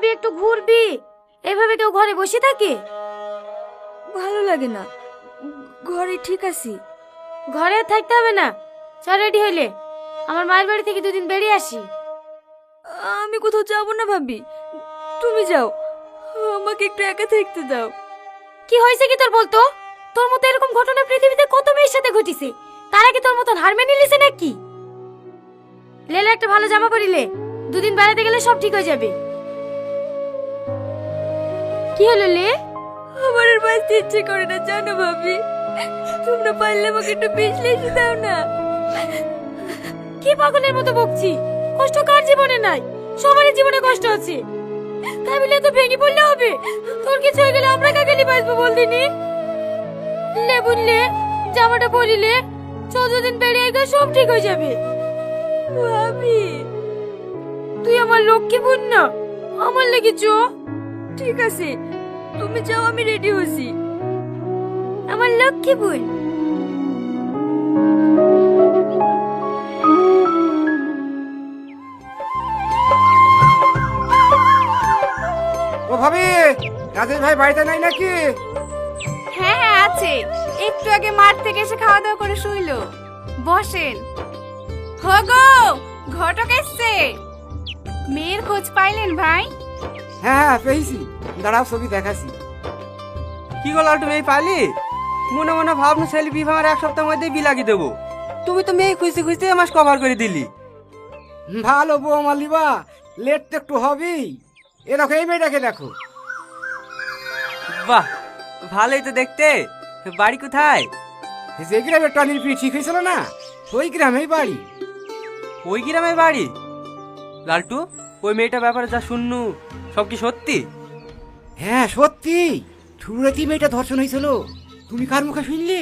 খাবি, একটু ঘুরবি। এভাবে কেউ ঘরে বসে থাকে? ভালো লাগে না, ঘরে ঠিক আছি। ঘরে আর থাকতে হবে না, চল রেডি হইলে আমার মায়ের বাড়ি থেকে দুদিন বেরিয়ে আসি। আমি কোথাও যাব না ভাবি, তুমি যাও, আমাকে একটু একা থাকতে দাও। কি হয়েছে কি তোর বলতো? তোর মতো এরকম ঘটনা পৃথিবীতে কত মেয়ের সাথে ঘটিছে, তারা কি তোর মতন হার মেনে নিছে নাকি? লেলে একটা ভালো জামা পরিলে দুদিন বেড়াতে গেলে সব ঠিক হয়ে যাবে। কি হলো লে? আমার আর বাঁচতে ইচ্ছে করে না জানো ভাবি, তোমরা পারলে আমাকে একটু বিশ্লেষণ দাও না। কি পাগলের মতো বকছি? কষ্ট কার জীবনে নাই? সবারই জীবনে কষ্ট আছে, তাই বলে তো ভেঙে পড়লে হবে? তোর কিছু হয়ে গেলে আমরা কাকে বাঁচবো বল দিনি? লে বুনলে জামাটা পরিলে 14 দিন বেরিয়ে গেলে সব ঠিক হয়ে যাবে। ভাবি তুই আমার লক্ষ্মী বোন না, আমার লেগে চো। ঠিক আছে, তুমি যাও, আমি রেডি হচ্ছি। আমার লক্ষ্মী বোন। ও ভাবি, রাজেশ ভাই বাড়িতে নাই নাকি? হ্যাঁ হ্যাঁ আছে, একটু আগে মাঠ থেকে এসে খাওয়া দাওয়া করে শুইলো। বসেন। হগো, ঘটক এসছে। মেয়ের খোঁজ পাইলেন ভাই? হ্যাঁ হ্যাঁ পেয়েছি, দাঁড়াও ছবি দেখাছি। কি গো লালটু, মেয়ে পালি? মনে মনে ভাবনা ছেলে বিবাহ আমার 1 সপ্তাহের মধ্যে বিলাগি দেবো। তুমি তো মেয়ে খুঁজতে খুঁজতে মাস কভার করে দিলি। ভালো বউ আমার লিবা, লেট তো একটু হবেই। এ দেখো এই মেয়েটাকে দেখো। বাহ, ভালোই তো দেখতে। বাড়ি কোথায়? যে গ্রামে টনির পিঠি ঠিক হয়েছিল না, ওই গ্রামেই বাড়ি। ওই গ্রামে বাড়ি? লালটু, ওই মেয়েটার ব্যাপারে যা শুননু সব কি সত্যি? হ্যাঁ সত্যি, ঠুরেতি মেয়েটা ধর্ষণ হয়েছিল। তুমি কার মুখে শুনলে?